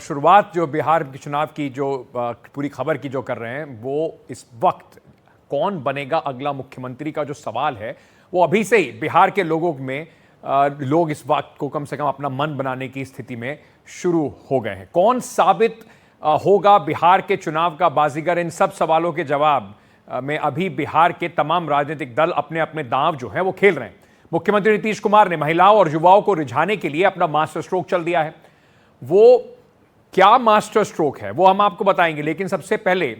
शुरुआत जो बिहार के चुनाव की जो पूरी खबर की जो कर रहे हैं, वो इस वक्त कौन बनेगा अगला मुख्यमंत्री का जो सवाल है वो अभी से ही बिहार के लोगों में लोग इस बात को कम से कम अपना मन बनाने की स्थिति में शुरू हो गए हैं। कौन साबित होगा बिहार के चुनाव का बाजीगर, इन सब सवालों के जवाब में अभी बिहार के तमाम राजनीतिक दल अपने अपने दांव जो है वो खेल रहे हैं। मुख्यमंत्री नीतीश कुमार ने महिलाओं और युवाओं को रिझाने के लिए अपना मास्टर स्ट्रोक चल दिया है। वो क्या मास्टर स्ट्रोक है वो हम आपको बताएंगे, लेकिन सबसे पहले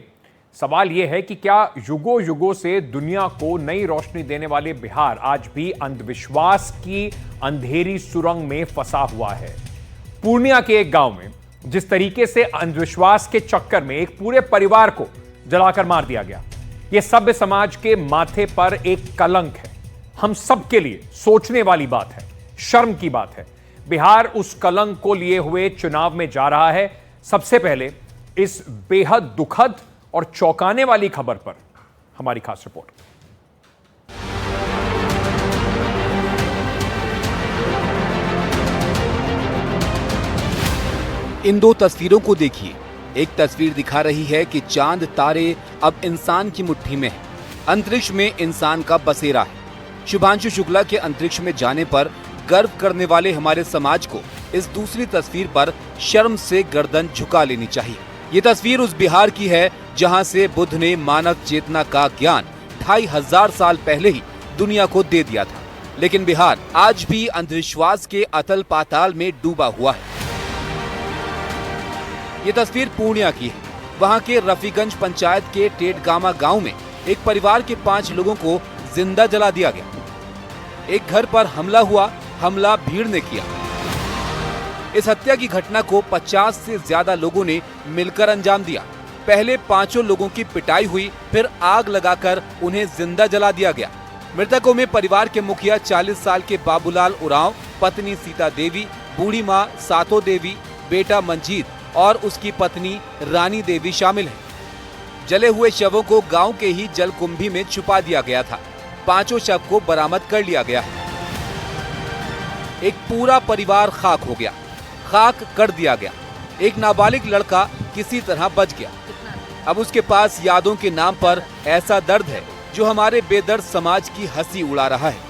सवाल यह है कि क्या युगों युगों से दुनिया को नई रोशनी देने वाले बिहार आज भी अंधविश्वास की अंधेरी सुरंग में फंसा हुआ है। पूर्णिया के एक गांव में जिस तरीके से अंधविश्वास के चक्कर में एक पूरे परिवार को जलाकर मार दिया गया, यह सभ्य समाज के माथे पर एक कलंक है। हम सबके लिए सोचने वाली बात है, शर्म की बात है। बिहार उस कलंक को लिए हुए चुनाव में जा रहा है। सबसे पहले इस बेहद दुखद और चौंकाने वाली खबर पर हमारी खास रिपोर्ट। इन दो तस्वीरों को देखिए। एक तस्वीर दिखा रही है कि चांद तारे अब इंसान की मुट्ठी में है, अंतरिक्ष में इंसान का बसेरा है। शुभांशु शुक्ला के अंतरिक्ष में जाने पर गर्व करने वाले हमारे समाज को इस दूसरी तस्वीर पर शर्म से गर्दन झुका लेनी चाहिए। ये तस्वीर उस बिहार की है जहां से बुद्ध ने मानव चेतना का ज्ञान 2500 साल पहले ही दुनिया को दे दिया था। लेकिन बिहार आज भी अंधविश्वास के अतल पाताल में डूबा हुआ है। ये तस्वीर पूर्णिया की है। वहां के रफीगंज पंचायत के टेटगामा गांव में एक परिवार के 5 लोगों को जिंदा जला दिया गया। एक घर पर हमला हुआ, हमला भीड़ ने किया। इस हत्या की घटना को 50 से ज्यादा लोगों ने मिलकर अंजाम दिया। पहले 5 लोगों की पिटाई हुई, फिर आग लगाकर उन्हें जिंदा जला दिया गया। मृतकों में परिवार के मुखिया 40 साल के बाबूलाल उरांव, पत्नी सीता देवी, बूढ़ी मां सातो देवी, बेटा मंजीत और उसकी पत्नी रानी देवी शामिल हैं। जले हुए शवों को गांव के ही जलकुंभी में छुपा दिया गया था। 5 शव को बरामद कर लिया गया है। एक पूरा परिवार खाक हो गया, खाक कर दिया गया। एक नाबालिग लड़का किसी तरह बच गया। अब उसके पास यादों के नाम पर ऐसा दर्द है जो हमारे बेदर्द समाज की हंसी उड़ा रहा है।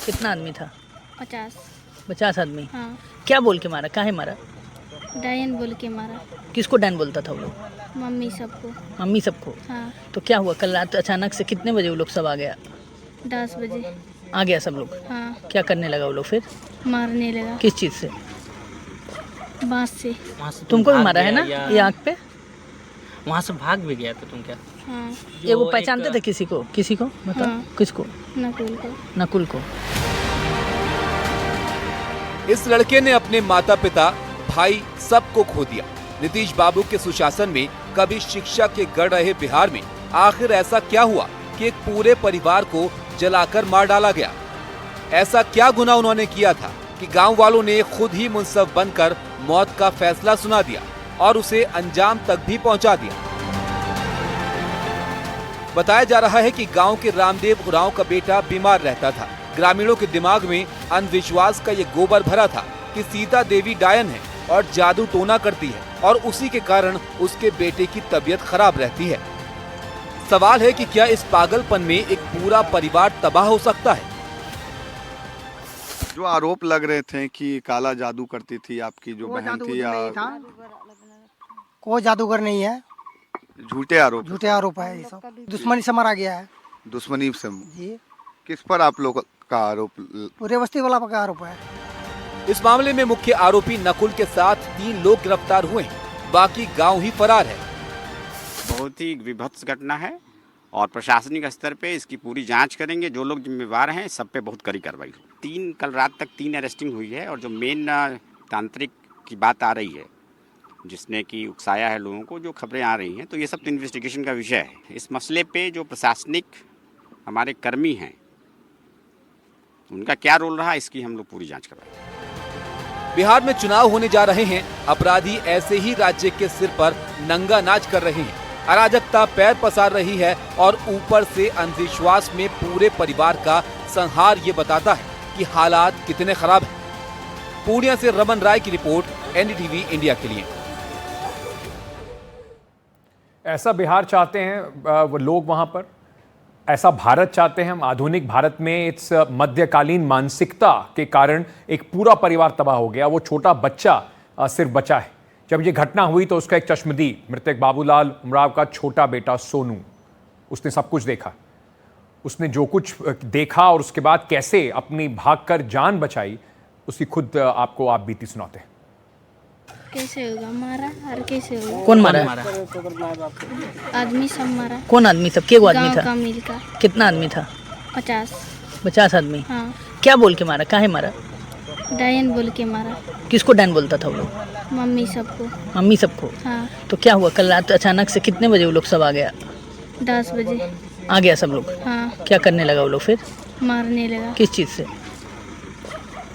कितना आदमी था? 50 आदमी। हाँ। क्या बोल के मारा? काहे मारा? डायन बोल के मारा। किसको डैन बोलता था वो लोग? मम्मी सबको। मम्मी सबको? हाँ। तो क्या हुआ कल रात अचानक से कितने बजे वो लोग सब आ गया? 10 बजे आ गया सब लोग? हाँ। क्या करने लगा वो लोग फिर? मारने लगा। किस चीज से? बांस से। तुमको भी मारा है ना ये आँख पे? वहाँ से भाग भी गया था तुम क्या? हाँ। ये वो पहचानते थे किसी को? किसी को बताओ। हाँ। किसको? नकुल को। नकुल को। इस लड़के ने अपने माता पिता, भाई सबको खो दिया। नीतीश बाबू के सुशासन में कभी शिक्षा के गढ़ रहे बिहार में आखिर ऐसा क्या हुआ कि एक पूरे परिवार को जलाकर मार डाला गया? ऐसा क्या गुनाह उन्होंने किया था कि गांव वालों ने खुद ही मुंसफ बनकर मौत का फैसला सुना दिया और उसे अंजाम तक भी पहुंचा दिया? बताया जा रहा है कि गांव के रामदेव उरांव का बेटा बीमार रहता था। ग्रामीणों के दिमाग में अंधविश्वास का ये गोबर भरा था कि सीता देवी डायन है और जादू टोना करती है और उसी के कारण उसके बेटे की तबीयत खराब रहती है। सवाल है कि क्या इस पागलपन में एक पूरा परिवार तबाह हो सकता है? जो आरोप लग रहे थे कि काला जादू करती थी आपकी जो बहन थी, या कोई जादूगर नहीं है। झूठे आरोप है। ये सब दुश्मनी से मारा गया है। दुश्मनी से जी। किस पर आप लोग का आरोप? पूरे बस्ती वाला का आरोप है। इस मामले में मुख्य आरोपी नकुल के साथ 3 लोग गिरफ्तार हुए हैं, बाकी गांव ही फरार है। बहुत ही विभत्स घटना है और प्रशासनिक स्तर पे इसकी पूरी जांच करेंगे। जो लोग जिम्मेवार हैं सब पे बहुत कड़ी कार्रवाई। कल रात तक 3 अरेस्टिंग हुई है और जो मेन तांत्रिक की बात आ रही है जिसने कि उकसाया है लोगों को, जो खबरें आ रही हैं, तो ये सब तो इन्वेस्टिगेशन का विषय है। इस मसले पे जो प्रशासनिक हमारे कर्मी हैं उनका क्या रोल रहा, इसकी हम लोग पूरी जांच करवाएंगे। बिहार में चुनाव होने जा रहे हैं। अपराधी ऐसे ही राज्य के सिर पर नंगा नाच कर रहे हैं। अराजकता पैर पसार रही है और ऊपर से अंधविश्वास में पूरे परिवार का संहार ये बताता है कि हालात कितने खराब हैं। पूर्णिया से रमन राय की रिपोर्ट, एनडीटीवी इंडिया के लिए। ऐसा बिहार चाहते हैं वो लोग वहां पर, ऐसा भारत चाहते हैं हम। आधुनिक भारत में इस मध्यकालीन मानसिकता के कारण एक पूरा परिवार तबाह हो गया। वो छोटा बच्चा सिर्फ बचा है। जब ये घटना हुई तो उसका एक चश्मदीद मृतक बाबूलाल उमराव का छोटा बेटा सोनू, उसने सब कुछ देखा। उसने जो कुछ देखा और उसके बाद कैसे अपनी भागकर जान बचाई, उसकी खुद आपको आप बीती सुनाते हैं। कैसे होगा मारा और कैसे होगा? कौन मारा? आदमी सब मारा। कौन आदमी सब? के वो आदमी गांव था? का मिलकर कितना आदमी था? 50 आदमी। हाँ। क्या बोल के मारा? काहे मारा? डायन बोल के मारा। किसको डैन बोलता था वो लोग? मम्मी सबको। मम्मी सबको? हाँ। तो क्या हुआ कल रात अचानक से? कितने बजे वो लोग सब आ गया? 10 बजे। आ गया सब लोग? हाँ। क्या करने लगा वो लोग फिर? मारने लगा। किस चीज़ से?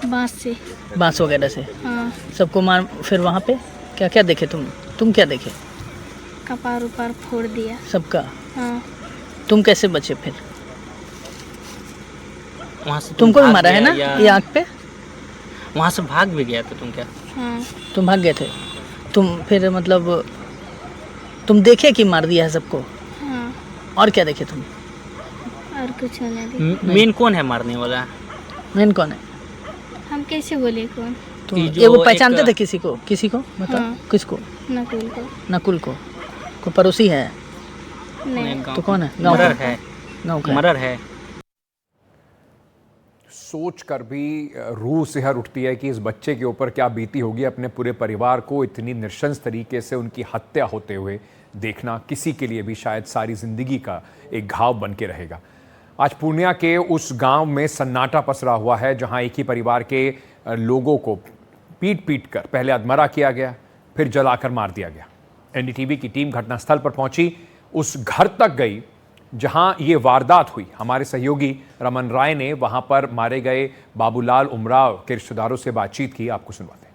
बांस से। बांस वगैरह से? हाँ। सबको मार। फिर वहाँ पे क्या क्या देखे तुम क्या देखे? कपार उपार फोड़ दिया सबका? हाँ। तुम कैसे बचे फिर? वहाँ से तुमको भी भाग मारा है गया ना या ये आँख पे? वहाँ से भाग भी गया था तुम क्या? हाँ। तुम भाग गए थे? तुम फिर मतलब तुम देखे कि मार दिया है सबको? हाँ। और क्या देखे तुम? और कुछ नहीं देखा। मेन कौन है मारने वाला? मेन कौन है? हम कैसे बोले कौन? तुम ये जो ये वो पहचानते एक- थे किसी को? बताओ। हाँ। किसको? नकुल को। नकुल को? कोई पड़ोसी है? नहीं। तो कौन है? गाँव मर्डर का? है। गाँव का? मर्डर है। सोच कर भी रूह सिहर उठती है कि इस बच्चे के ऊपर क्या बीती होगी। अपने पूरे परिवार को इतनी नृशंस तरीके से उनकी हत्या होते हुए देखना किसी के लिए भी शायद सारी जिंदगी का एक घाव बन के रहेगा। आज पूर्णिया के उस गांव में सन्नाटा पसरा हुआ है जहां एक ही परिवार के लोगों को पीट पीट कर पहले अधमरा किया गया, फिर जलाकर मार दिया गया। एनडीटीवी की टीम घटनास्थल पर पहुंची, उस घर तक गई जहां ये वारदात हुई। हमारे सहयोगी रमन राय ने वहां पर मारे गए बाबूलाल उमराव के रिश्तेदारों से बातचीत की, आपको सुनवाते हैं।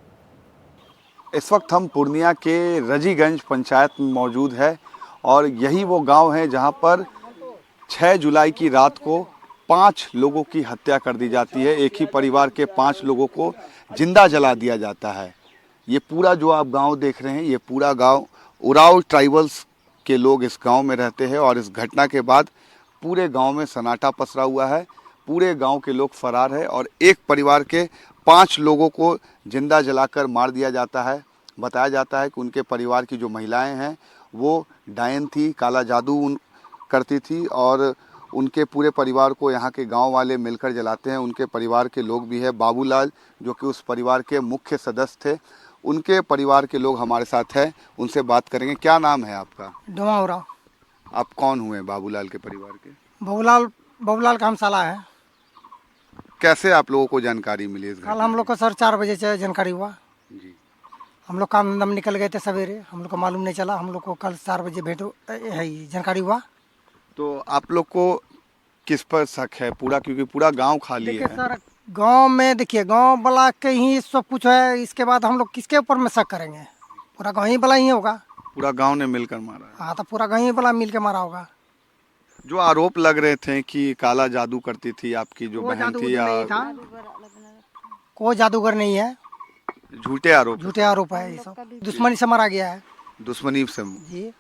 इस वक्त हम पूर्णिया के रजीगंज पंचायत में मौजूद है और यही वो गांव है जहां पर 6 जुलाई की रात को 5 लोगों की हत्या कर दी जाती है। एक ही परिवार के 5 लोगों को जिंदा जला दिया जाता है। ये पूरा जो आप गांव देख रहे हैं, ये पूरा गांव उरांव ट्राइबल्स के लोग इस गांव में रहते हैं और इस घटना के बाद पूरे गांव में सन्नाटा पसरा हुआ है। पूरे गांव के लोग फरार हैं और एक परिवार के 5 लोगों को जिंदा जलाकर मार दिया जाता है। बताया जाता है कि उनके परिवार की जो महिलाएं हैं वो डायन थी, काला जादू करती थी और उनके पूरे परिवार को यहाँ के गांव वाले मिलकर जलाते हैं। उनके परिवार के लोग भी हैं। बाबूलाल जो कि उस परिवार के मुख्य सदस्य थे, उनके परिवार के लोग हमारे साथ हैं, उनसे बात करेंगे। क्या नाम है आपका? डोमा उराव। आप कौन हुए बाबूलाल के परिवार के? बाबूलाल का हम साला है। कैसे आप लोगों को जानकारी मिली इस कल हम लोग को सर 4 बजे से जानकारी हुआ जी। हम लोग काम धंधा में निकल गए थे सवेरे, हम लोग को मालूम नहीं चला। हम लोग को कल 4 बजे जानकारी हुआ। तो आप लोग को किस पर शक है पूरा, क्योंकि पूरा गांव खाली देखिए है? सर, गांव में देखिए गांव वाला के ही सब कुछ है। इसके बाद हम लोग किसके ऊपर में शक करेंगे? पूरा गांव ही वाला ही होगा। पूरा गांव ने मिलकर मारा है। हाँ, तो पूरा गांव ही वाला मिल के मारा होगा। जो आरोप लग रहे थे कि काला जादू करती थी आपकी जो कोई बहन जादूगर थी, या नहीं था, कोई जादूगर नहीं है, झूठे आरोप? झूठे आरोप है। ये सब दुश्मनी से मारा गया है दुश्मनी से? जी।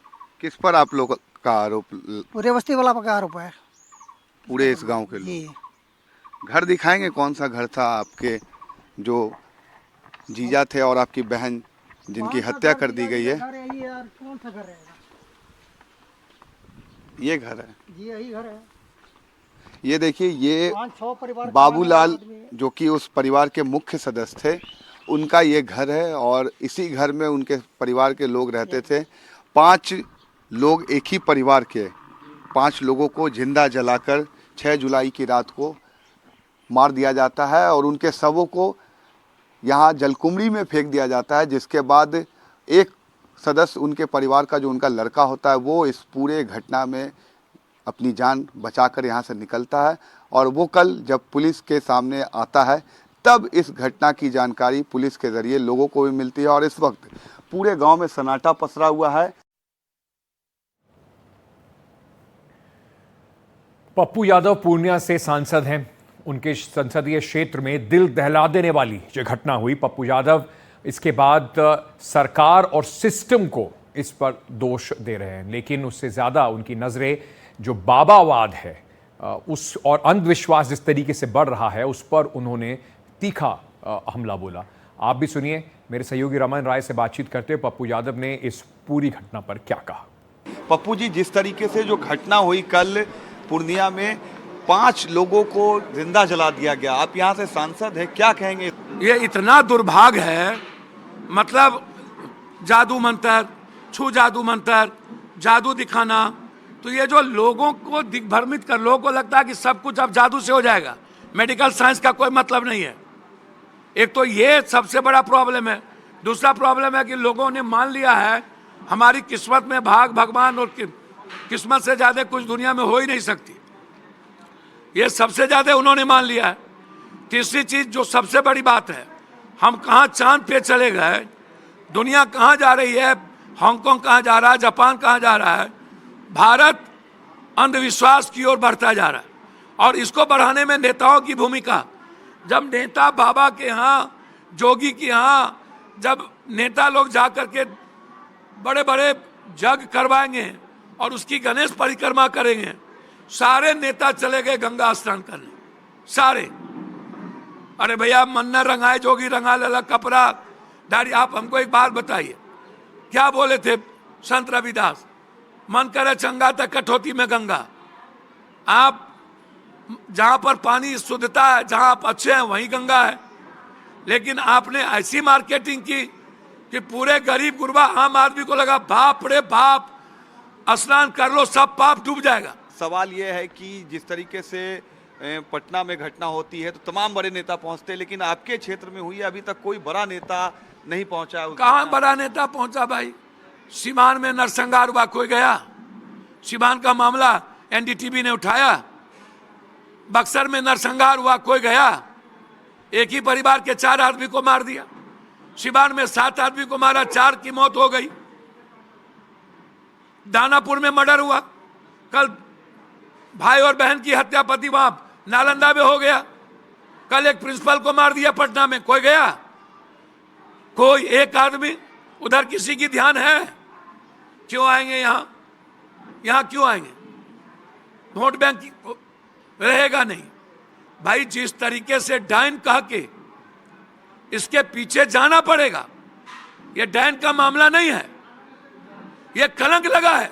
किस पर आप लोग का आरोप? पूरे बस्ती वाला का आरोप है पूरे इस गांव के लोग? जी। घर दिखाएंगे कौन सा घर था आपके जो जीजा थे और आपकी बहन जिनकी हत्या कर दी गई है? कौन सा घर है? ये घर है जी, यही घर है। ये देखिए, ये 5-6 परिवार बाबूलाल जो कि उस परिवार के मुख्य सदस्य थे, उनका ये घर है और इसी घर में उनके परिवार के लोग रहते थे। 5 लोग, एक ही परिवार के 5 लोगों को जिंदा जलाकर 6 जुलाई की रात को मार दिया जाता है और उनके शवों को यहाँ जलकुंभी में फेंक दिया जाता है। जिसके बाद एक सदस्य उनके परिवार का, जो उनका लड़का होता है, वो इस पूरे घटना में अपनी जान बचाकर यहाँ से निकलता है और वो कल जब पुलिस के सामने आता है तब इस घटना की जानकारी पुलिस के जरिए लोगों को भी मिलती है और इस वक्त पूरे गांव में सन्नाटा पसरा हुआ है। पप्पू यादव पूर्णिया से सांसद हैं उनके संसदीय क्षेत्र में दिल दहला देने वाली जो घटना हुई पप्पू यादव, इसके बाद सरकार और सिस्टम को इस पर दोष दे रहे हैं, लेकिन उससे ज़्यादा उनकी नज़रें जो बाबावाद है उस और अंधविश्वास जिस तरीके से बढ़ रहा है उस पर उन्होंने तीखा हमला बोला। आप भी सुनिए, मेरे सहयोगी रमन राय से बातचीत करते हुए पप्पू यादव ने इस पूरी घटना पर क्या कहा। पप्पू जी, जिस तरीके से जो घटना हुई कल पूर्णिया में 5 लोगों को जिंदा जला दिया गया, आप यहाँ से सांसद हैं, क्या कहेंगे? ये इतना दुर्भाग्य है, मतलब जादू मंतर, छू जादू मंतर, जादू दिखाना, तो ये जो लोगों को दिग्भ्रमित कर, लोगों को लगता है कि सब कुछ अब जादू से हो जाएगा। मेडिकल साइंस का कोई मतलब नहीं है। एक तो ये सबसे बड़ा प्रॉब्लम है। दूसरा प्रॉब्लम है कि लोगों ने मान लिया है हमारी किस्मत में भाग भगवान और किस्मत से ज़्यादा कुछ दुनिया में हो ही नहीं सकती। ये सबसे ज़्यादा उन्होंने मान लिया है। तीसरी चीज़ जो सबसे बड़ी बात है, हम कहाँ चांद पे चले गए, दुनिया कहाँ जा रही है, हांगकांग कहाँ जा रहा है, जापान कहाँ जा रहा है, भारत अंधविश्वास की ओर बढ़ता जा रहा है। और इसको बढ़ाने में नेताओं की भूमिका, जब नेता बाबा के यहाँ, जोगी के यहाँ, जब नेता लोग जा करके बड़े बड़े जग करवाएंगे और उसकी गणेश परिक्रमा करेंगे, सारे नेता चले गए गंगा स्नान करने, सारे। अरे भैया, मन्ना रंगाए जोगी रंगा लला कपड़ा दाढ़ी। आप हमको एक बात बताइए, क्या बोले थे संत रविदास? मन करे चंगा तक कठौती में गंगा। आप जहाँ पर पानी शुद्धता है, जहाँ आप अच्छे हैं, वहीं गंगा है। लेकिन आपने ऐसी मार्केटिंग की कि पूरे गरीब गुरबा आम आदमी को लगा बाप रे बाप, स्नान कर लो सब पाप डूब जाएगा। सवाल यह है कि जिस तरीके से पटना में घटना होती है तो तमाम बड़े नेता पहुंचते हैं, लेकिन आपके क्षेत्र में हुई अभी तक कोई बड़ा नेता नहीं पहुंचा। कहाँ बड़ा नेता पहुंचा भाई? सीवान में नरसंहार हुआ, कोई गया? सीवान का मामला एनडीटीवी ने उठाया। बक्सर में नरसंहार हुआ, कोई गया? एक ही परिवार के 4 आदमी को मार दिया। सीवान में 7 आदमी को मारा, 4 की मौत हो गई। दानापुर में मर्डर हुआ, कल भाई और बहन की हत्या पति वहां नालंदा में हो गया। कल एक प्रिंसिपल को मार दिया पटना में, कोई गया? कोई एक आदमी? उधर किसी की ध्यान है? क्यों आएंगे यहाँ? यहाँ क्यों आएंगे? वोट बैंक रहेगा नहीं भाई। जिस तरीके से डायन कह के इसके पीछे जाना पड़ेगा, ये डायन का मामला नहीं है, ये कलंक लगा है।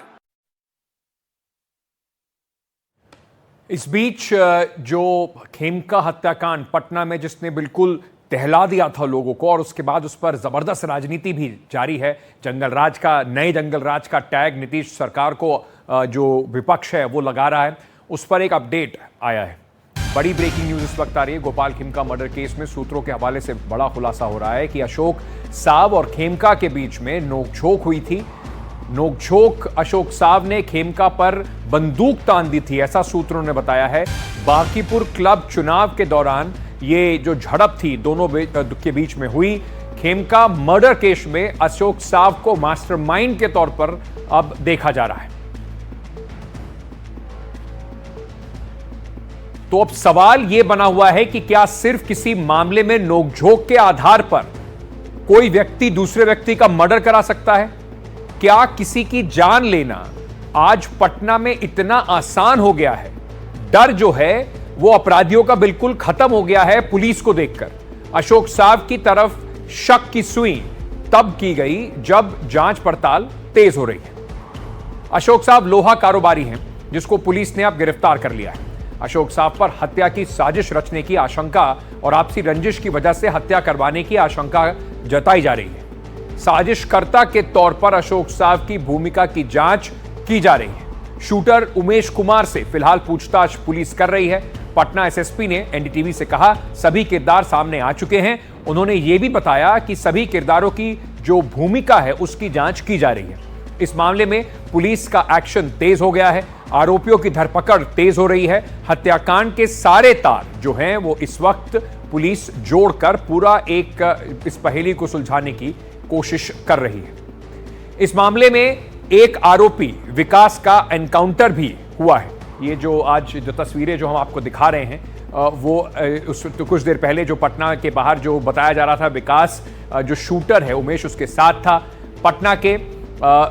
इस बीच जो खेमका हत्याकांड पटना में जिसने बिल्कुल दहला दिया था लोगों को, और उसके बाद उस पर जबरदस्त राजनीति भी जारी है। जंगल राज का, नए जंगल राज का टैग नीतीश सरकार को जो विपक्ष है वो लगा रहा है, उस पर एक अपडेट आया है। बड़ी ब्रेकिंग न्यूज इस वक्त आ रही है। गोपाल खेमका मर्डर केस में सूत्रों के हवाले से बड़ा खुलासा हो रहा है कि अशोक साव और खेमका के बीच में नोकझोंक हुई थी। नोकझोंक अशोक साव ने खेमका पर बंदूक तान दी थी, ऐसा सूत्रों ने बताया है। बांकीपुर क्लब चुनाव के दौरान ये जो झड़प थी दोनों के बीच में हुई। खेमका मर्डर केस में अशोक साव को मास्टरमाइंड के तौर पर अब देखा जा रहा है। तो अब सवाल यह बना हुआ है कि क्या सिर्फ किसी मामले में नोकझोंक के आधार पर कोई व्यक्ति दूसरे व्यक्ति का मर्डर करा सकता है? क्या किसी की जान लेना आज पटना में इतना आसान हो गया है? डर जो है वो अपराधियों का बिल्कुल खत्म हो गया है पुलिस को देखकर। अशोक साव की तरफ शक की सुई तब की गई जब जांच पड़ताल तेज हो रही है। अशोक साव लोहा कारोबारी हैं जिसको पुलिस ने अब गिरफ्तार कर लिया है। अशोक साव पर हत्या की साजिश रचने की आशंका और आपसी रंजिश की वजह से हत्या करवाने की आशंका जताई जा रही है। साजिशकर्ता के तौर पर अशोक साव की भूमिका की जांच की जा रही है। शूटर उमेश कुमार से फिलहाल पूछताछ पुलिस कर रही है। पटना एसएसपी ने एनडीटीवी से कहा सभी किरदार सामने आ चुके हैं। उन्होंने ये भी बताया कि सभी किरदारों की जो भूमिका है उसकी जांच की जा रही है। इस मामले में पुलिस का एक्शन तेज हो गया है। आरोपियों की धरपकड़ तेज हो रही है। हत्याकांड के सारे तार जो हैं वो इस वक्त पुलिस जोड़कर पूरा एक इस पहेली को सुलझाने की कोशिश कर रही है। इस मामले में एक आरोपी विकास का एनकाउंटर भी हुआ है। ये जो आज जो तस्वीरें जो हम आपको दिखा रहे हैं तो कुछ देर पहले जो पटना के बाहर जो बताया जा रहा था विकास, जो शूटर है उमेश उसके साथ था। पटना के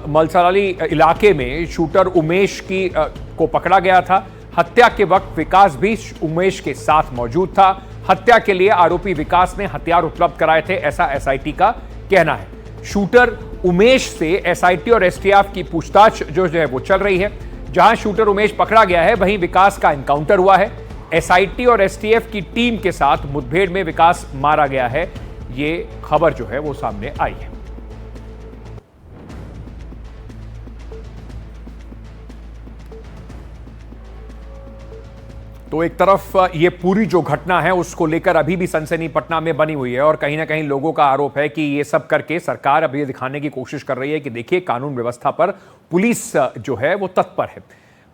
मलसराली इलाके में शूटर उमेश को पकड़ा गया था। हत्या के वक्त विकास भी उमेश के साथ मौजूद था। हत्या के लिए आरोपी विकास ने हथियार उपलब्ध कराए थे, ऐसा एसआईटी का कहना है। शूटर उमेश से एसआईटी और एसटीएफ की पूछताछ जो है वो चल रही है। जहां शूटर उमेश पकड़ा गया है वहीं विकास का एनकाउंटर हुआ है। एसआईटी और एसटीएफ की टीम के साथ मुठभेड़ में विकास मारा गया है, ये खबर जो है वो सामने आई है। तो एक तरफ ये पूरी जो घटना है उसको लेकर अभी भी सनसनी पटना में बनी हुई है और कहीं ना कहीं लोगों का आरोप है कि ये सब करके सरकार अभी दिखाने की कोशिश कर रही है कि देखिए कानून व्यवस्था पर पुलिस जो है वो तत्पर है।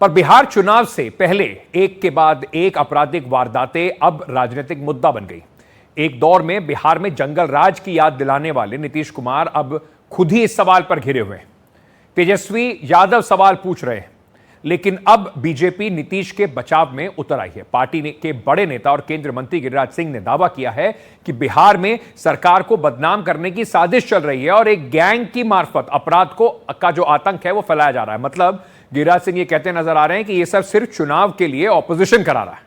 पर बिहार चुनाव से पहले एक के बाद एक आपराधिक वारदातें अब राजनीतिक मुद्दा बन गई। एक दौर में बिहार में जंगल राज की याद दिलाने वाले नीतीश कुमार अब खुद ही इस सवाल पर घिरे हुए हैं। तेजस्वी यादव सवाल पूछ रहे हैं, लेकिन अब बीजेपी नीतीश के बचाव में उतर आई है। पार्टी के बड़े नेता और केंद्रीय मंत्री गिरिराज सिंह ने दावा किया है कि बिहार में सरकार को बदनाम करने की साजिश चल रही है और एक गैंग की मार्फत अपराध का जो आतंक है वो फैलाया जा रहा है। मतलब गिरिराज सिंह ये कहते नजर आ रहे हैं कि ये सब सिर्फ चुनाव के लिए ऑपोजिशन करा रहा है।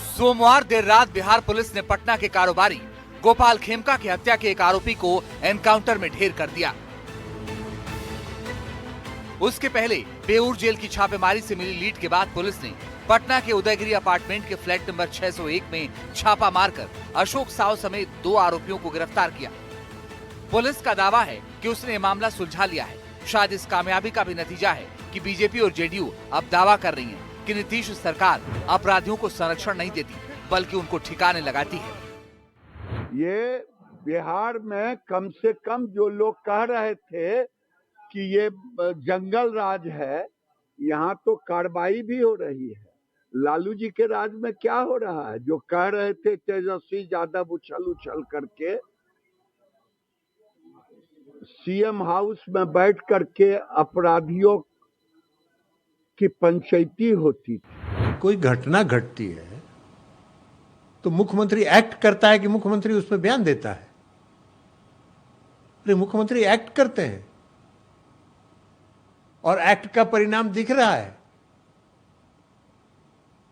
सोमवार देर रात बिहार पुलिस ने पटना के कारोबारी गोपाल खेमका की हत्या के एक आरोपी को एनकाउंटर में ढेर कर दिया। उसके पहले बेऊर जेल की छापेमारी से मिली लीड के बाद पुलिस ने पटना के उदयगिरी अपार्टमेंट के फ्लैट नंबर 601 में छापा मारकर अशोक साव समेत 2 आरोपियों को गिरफ्तार किया। पुलिस का दावा है कि उसने मामला सुलझा लिया है। शायद इस कामयाबी का भी नतीजा है कि बीजेपी और जेडीयू अब दावा कर रही है कि नीतीश सरकार अपराधियों को संरक्षण नहीं देती बल्कि उनको ठिकाने लगाती है। ये बिहार में कम से कम जो लोग कह रहे थे कि ये जंगल राज है, यहाँ तो कार्रवाई भी हो रही है। लालू जी के राज में क्या हो रहा है? जो कह रहे थे तेजस्वी यादव उछल उछल करके सीएम हाउस में बैठ करके अपराधियों की पंचायती होती थी। कोई घटना घटती है तो मुख्यमंत्री एक्ट करता है कि मुख्यमंत्री उस पर बयान देता है? अरे मुख्यमंत्री एक्ट करते हैं और एक्ट का परिणाम दिख रहा है।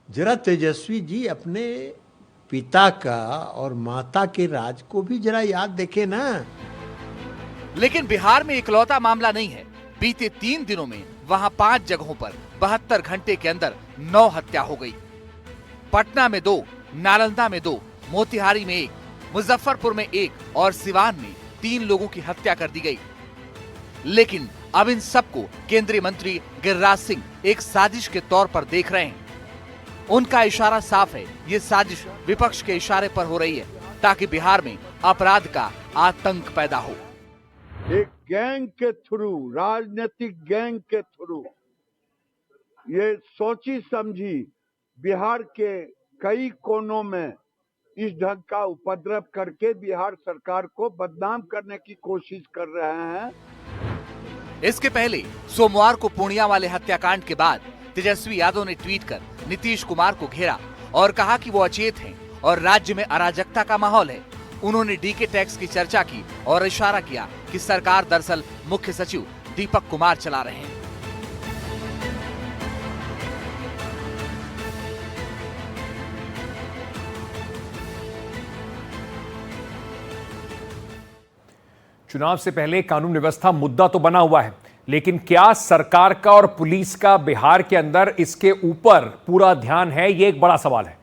जरा तेजस्वी जी अपने पिता का और माता के राज को भी जरा याद देखे ना। लेकिन बिहार में इकलौता मामला नहीं है। बीते 3 दिनों में वहां 5 जगहों पर 72 घंटे के अंदर 9 हत्या हो गई। पटना में 2, नालंदा में 2, मोतिहारी में 1, मुजफ्फरपुर में 1 और सिवान में 3 लोगों की हत्या कर दी गई। लेकिन अब इन सबको केंद्रीय मंत्री गिरिराज सिंह एक साजिश के तौर पर देख रहे हैं। उनका इशारा साफ है, ये साजिश विपक्ष के इशारे पर हो रही है ताकि बिहार में अपराध का आतंक पैदा हो। एक गैंग के थ्रू, राजनीतिक गैंग के थ्रू ये सोची समझी बिहार के कई कोनों में इस ढंग का उपद्रव करके बिहार सरकार को बदनाम करने की कोशिश कर रहे हैं। इसके पहले सोमवार को पूर्णिया वाले हत्याकांड के बाद तेजस्वी यादव ने ट्वीट कर नीतीश कुमार को घेरा और कहा कि वो अचेत हैं और राज्य में अराजकता का माहौल है। उन्होंने डीके टैक्स की चर्चा की और इशारा किया कि सरकार दरअसल मुख्य सचिव दीपक कुमार चला रहे हैं। चुनाव से पहले कानून व्यवस्था मुद्दा तो बना हुआ है, लेकिन क्या सरकार का और पुलिस का बिहार के अंदर इसके ऊपर पूरा ध्यान है? ये एक बड़ा सवाल है।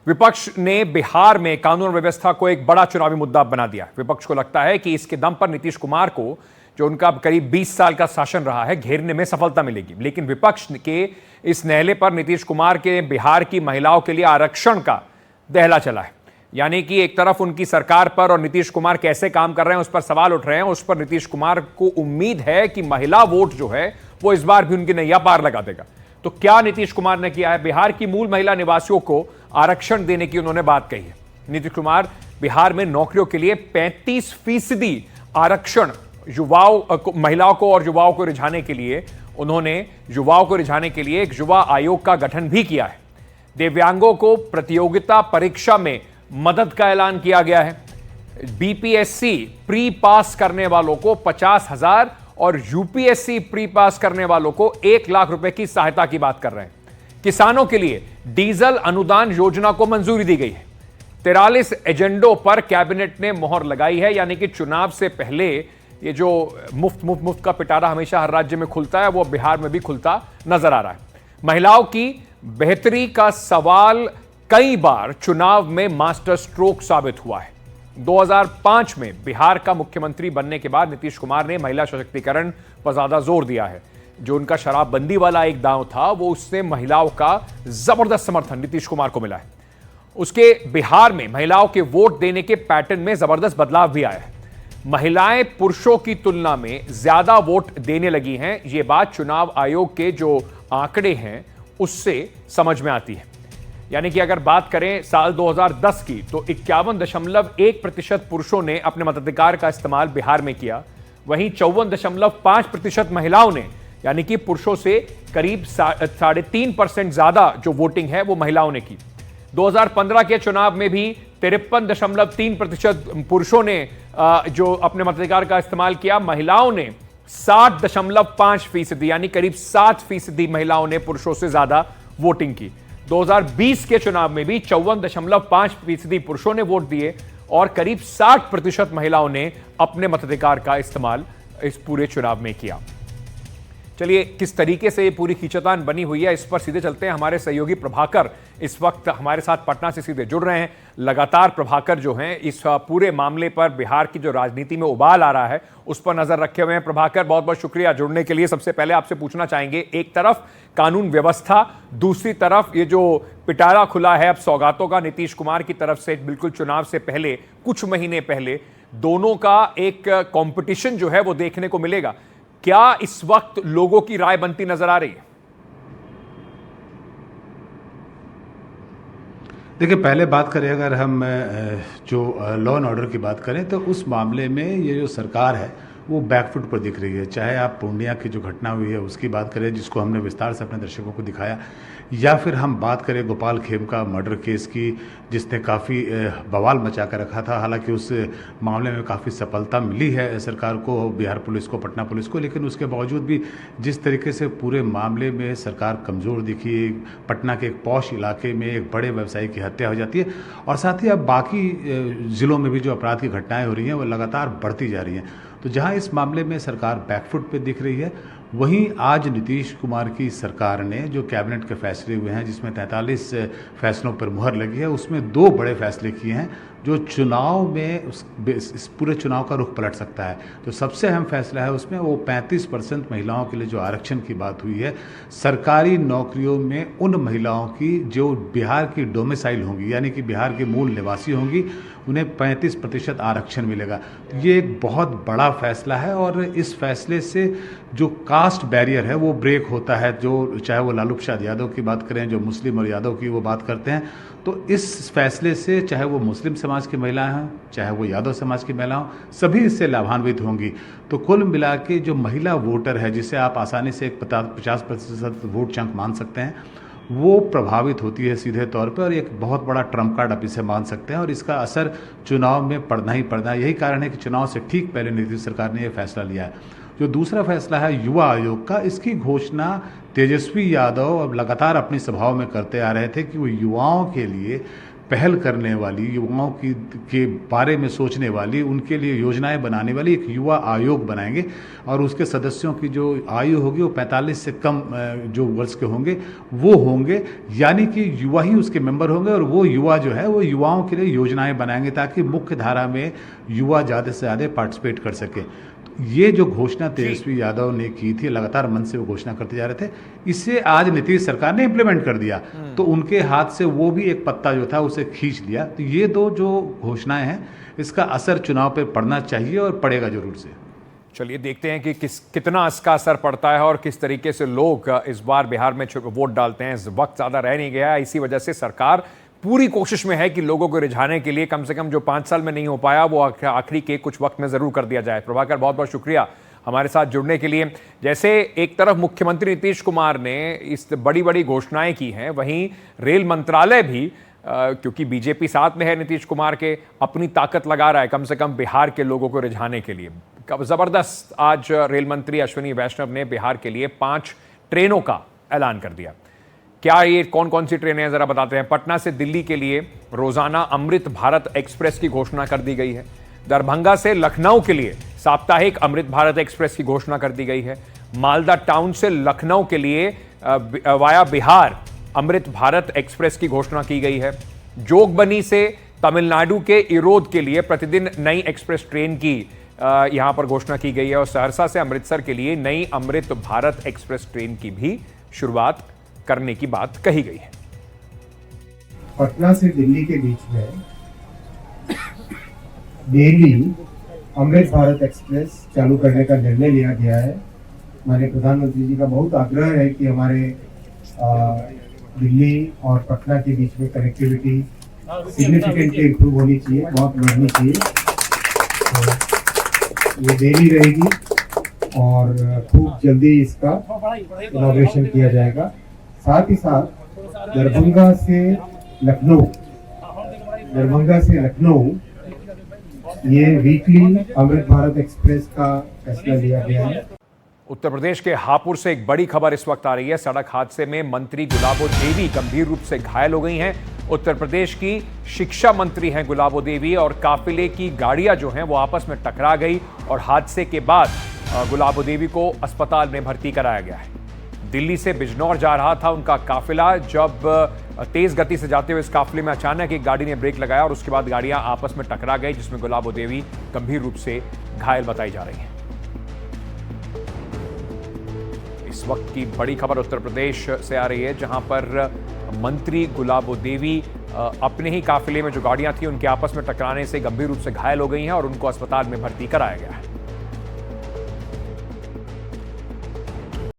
विपक्ष ने बिहार में कानून व्यवस्था को एक बड़ा चुनावी मुद्दा बना दिया। विपक्ष को लगता है कि इसके दम पर नीतीश कुमार को, जो उनका करीब 20 साल का शासन रहा है, घेरने में सफलता मिलेगी। लेकिन विपक्ष के इस नहले पर नीतीश कुमार के बिहार की महिलाओं के लिए आरक्षण का दहला चला है। यानी कि एक तरफ उनकी सरकार पर और नीतीश कुमार कैसे काम कर रहे हैं उस पर सवाल उठ रहे हैं। उस पर नीतीश कुमार को उम्मीद है कि महिला वोट जो है वो इस बार भी उनकी नैया पार लगा देगा। तो क्या नीतीश कुमार ने किया है? बिहार की मूल महिला निवासियों को आरक्षण देने की उन्होंने बात कही है। नीतीश कुमार बिहार में नौकरियों के लिए 35% आरक्षण महिलाओं को और युवाओं को रिझाने के लिए एक युवा आयोग का गठन भी किया है। दिव्यांगों को प्रतियोगिता परीक्षा में मदद का ऐलान किया गया है। बीपीएससी प्री पास करने वालों को 50,000 और यूपीएससी प्री पास करने वालों को 1 लाख रुपए की सहायता की बात कर रहे हैं। किसानों के लिए डीजल अनुदान योजना को मंजूरी दी गई है। 43 एजेंडों पर कैबिनेट ने मोहर लगाई है, यानी कि चुनाव से पहले ये जो मुफ्त का पिटारा हमेशा हर राज्य में खुलता है, वो बिहार में भी खुलता नजर आ रहा है। महिलाओं की बेहतरी का सवाल कई बार चुनाव में मास्टर स्ट्रोक साबित हुआ है। 2005 में बिहार का मुख्यमंत्री बनने के बाद नीतीश कुमार ने महिला सशक्तिकरण पर ज्यादा जोर दिया है। जो उनका शराबबंदी वाला एक दांव था, वो उससे महिलाओं का जबरदस्त समर्थन नीतीश कुमार को मिला है। उसके बिहार में महिलाओं के वोट देने के पैटर्न में जबरदस्त बदलाव भी आया है। महिलाएं पुरुषों की तुलना में ज्यादा वोट देने लगी हैं। ये बात चुनाव आयोग के जो आंकड़े हैं उससे समझ में आती है। यानी कि अगर बात करें साल 2010 की, तो 51.1% पुरुषों ने अपने मताधिकार का इस्तेमाल बिहार में किया। वहीं 54.5% महिलाओं ने, यानी कि पुरुषों से करीब 3.5% ज्यादा जो वोटिंग है वो महिलाओं ने की। 2015 के चुनाव में भी 53.3% पुरुषों ने जो अपने मताधिकार का इस्तेमाल किया। महिलाओं ने 60.5%, यानी करीब 7% महिलाओं ने पुरुषों से ज्यादा वोटिंग की। 2020 के चुनाव में भी 54.5% पुरुषों ने वोट दिए और करीब 60% महिलाओं ने अपने मताधिकार का इस्तेमाल इस पूरे चुनाव में किया। चलिए, किस तरीके से ये पूरी खींचतान बनी हुई है, इस पर सीधे चलते हैं। हमारे सहयोगी प्रभाकर इस वक्त हमारे साथ पटना से सीधे जुड़ रहे हैं। लगातार प्रभाकर जो हैं इस पूरे मामले पर, बिहार की जो राजनीति में उबाल आ रहा है उस पर नजर रखे हुए हैं। प्रभाकर, बहुत बहुत शुक्रिया जुड़ने के लिए। सबसे पहले आपसे पूछना चाहेंगे, एक तरफ कानून व्यवस्था, दूसरी तरफ ये जो पिटारा खुला है अब सौगातों का नीतीश कुमार की तरफ से बिल्कुल चुनाव से पहले, कुछ महीने पहले, दोनों का एक कंपटीशन जो है वो देखने को मिलेगा। क्या इस वक्त लोगों की राय बनती नजर आ रही है? देखिए, पहले बात करें अगर हम जो लॉ एंड ऑर्डर की बात करें, तो उस मामले में ये जो सरकार है वो बैकफुट पर दिख रही है। चाहे आप पूर्णिया की जो घटना हुई है उसकी बात करें, जिसको हमने विस्तार से अपने दर्शकों को दिखाया, या फिर हम बात करें गोपाल खेमका मर्डर केस की, जिसने काफ़ी बवाल मचा कर रखा था। हालांकि उस मामले में काफ़ी सफलता मिली है सरकार को, बिहार पुलिस को, पटना पुलिस को, लेकिन उसके बावजूद भी जिस तरीके से पूरे मामले में सरकार कमज़ोर दिखी, पटना के एक पॉश इलाके में एक बड़े व्यवसायी की हत्या हो जाती है, और साथ ही अब बाकी ज़िलों में भी जो अपराध की घटनाएँ हो रही हैं वो लगातार बढ़ती जा रही हैं। तो जहां इस मामले में सरकार बैकफुट पे दिख रही है, वहीं आज नीतीश कुमार की सरकार ने जो कैबिनेट के फैसले हुए हैं, जिसमें 43 फैसलों पर मुहर लगी है, उसमें 2 बड़े फैसले किए हैं जो चुनाव में इस पूरे चुनाव का रुख पलट सकता है। तो सबसे अहम फैसला है उसमें वो 35% महिलाओं के लिए जो आरक्षण की बात हुई है, सरकारी नौकरियों में उन महिलाओं की जो बिहार की डोमिसाइल होंगी, यानी कि बिहार के मूल निवासी होंगी, उन्हें 35% आरक्षण मिलेगा। तो ये एक बहुत बड़ा फैसला है और इस फैसले से जो कास्ट बैरियर है वो ब्रेक होता है। जो चाहे वो लालू प्रसाद यादव की बात करें, जो मुस्लिम और यादव की वो बात करते हैं, तो इस फैसले से चाहे वो मुस्लिम समाज की महिलाएं हों, चाहे वो यादव समाज की महिला हों, सभी इससे लाभान्वित होंगी। तो कुल मिला के जो महिला वोटर है, जिसे आप आसानी से एक 50% वोट चंक मान सकते हैं, वो प्रभावित होती है सीधे तौर पर, और एक बहुत बड़ा ट्रम्प कार्ड आप इसे मान सकते हैं, और इसका असर चुनाव में पड़ना ही पड़ना है। यही कारण है कि चुनाव से ठीक पहले नीतीश सरकार ने यह फैसला लिया है। जो दूसरा फैसला है युवा आयोग का, इसकी घोषणा तेजस्वी यादव अब लगातार अपनी सभाओं में करते आ रहे थे कि वो युवाओं के लिए पहल करने वाली, युवाओं के बारे में सोचने वाली, उनके लिए योजनाएं बनाने वाली एक युवा आयोग बनाएंगे, और उसके सदस्यों की जो आयु होगी वो 45 से कम जो वर्ष के होंगे वो होंगे, यानी कि युवा ही उसके मेंबर होंगे, और वो युवा जो है वो युवाओं के लिए योजनाएं बनाएंगे ताकि मुख्य धारा में युवा ज़्यादा से ज़्यादा पार्टिसिपेट कर सके। ये जो घोषणा तेजस्वी यादव ने की थी, लगातार मन से वो घोषणा करते जा रहे थे, इसे आज नीतीश सरकार ने इम्प्लीमेंट कर दिया। तो उनके हाथ से वो भी एक पत्ता जो था उसे खींच लिया। तो ये 2 जो घोषणाएं हैं, इसका असर चुनाव पे पड़ना चाहिए और पड़ेगा जरूर से। चलिए देखते हैं कि कितना इसका असर पड़ता है और किस तरीके से लोग इस बार बिहार में वोट डालते हैं। इस वक्त ज़्यादा रह नहीं गया है, इसी वजह से सरकार पूरी कोशिश में है कि लोगों को रिझाने के लिए कम से कम जो 5 साल में नहीं हो पाया वो आखिरी के कुछ वक्त में जरूर कर दिया जाए। प्रभाकर, बहुत बहुत शुक्रिया हमारे साथ जुड़ने के लिए। जैसे एक तरफ मुख्यमंत्री नीतीश कुमार ने इस बड़ी बड़ी घोषणाएं की हैं, वहीं रेल मंत्रालय भी क्योंकि बीजेपी साथ में है नीतीश कुमार के, अपनी ताकत लगा रहा है कम से कम बिहार के लोगों को रिझाने के लिए। जबरदस्त आज रेल मंत्री अश्विनी वैष्णव ने बिहार के लिए 5 ट्रेनों का ऐलान कर दिया। क्या ये कौन कौन सी ट्रेनें हैं जरा बताते हैं। पटना से दिल्ली के लिए रोजाना अमृत भारत एक्सप्रेस की घोषणा कर दी गई है। दरभंगा से लखनऊ के लिए साप्ताहिक अमृत भारत एक्सप्रेस की घोषणा कर दी गई है। मालदा टाउन से लखनऊ के लिए वाया बिहार अमृत भारत एक्सप्रेस की घोषणा की गई है। जोगबनी से तमिलनाडु के इरोद के लिए प्रतिदिन नई एक्सप्रेस ट्रेन की यहां पर घोषणा की गई है और सहरसा से अमृतसर के लिए नई अमृत भारत एक्सप्रेस ट्रेन की भी शुरुआत करने की बात कही गई है। पटना से दिल्ली के बीच में डेली अमृत भारत एक्सप्रेस चालू करने का निर्णय लिया गया है। हमारे प्रधानमंत्री जी का बहुत आग्रह है कि हमारे दिल्ली और पटना के बीच में कनेक्टिविटी सिग्निफिकेंटली इम्प्रूव होनी चाहिए, बहुत बढ़नी चाहिए। तो ये डेली रहेगी और खूब जल्दी इसका इनॉग्रेशन किया जाएगा। साथ ही साथ दरभंगा से लखनऊ ये वीकली अमृत भारत एक्सप्रेस का फैसला लिया गया है। उत्तर प्रदेश के हापुड़ से एक बड़ी खबर इस वक्त आ रही है। सड़क हादसे में मंत्री गुलाबो देवी गंभीर रूप से घायल हो गई हैं। उत्तर प्रदेश की शिक्षा मंत्री हैं गुलाबो देवी और काफिले की गाड़ियां जो हैं वो आपस में टकरा गई और हादसे के बाद गुलाबो देवी को अस्पताल में भर्ती कराया गया है। दिल्ली से बिजनौर जा रहा था उनका काफिला, जब तेज गति से जाते हुए इस काफिले में अचानक एक गाड़ी ने ब्रेक लगाया और उसके बाद गाड़ियां आपस में टकरा गई, जिसमें गुलाबो देवी गंभीर रूप से घायल बताई जा रही हैं। इस वक्त की बड़ी खबर उत्तर प्रदेश से आ रही है, जहां पर मंत्री गुलाबो देवी अपने ही काफिले में जो गाड़ियां थी उनके आपस में टकराने से गंभीर रूप से घायल हो गई हैं और उनको अस्पताल में भर्ती कराया गया है।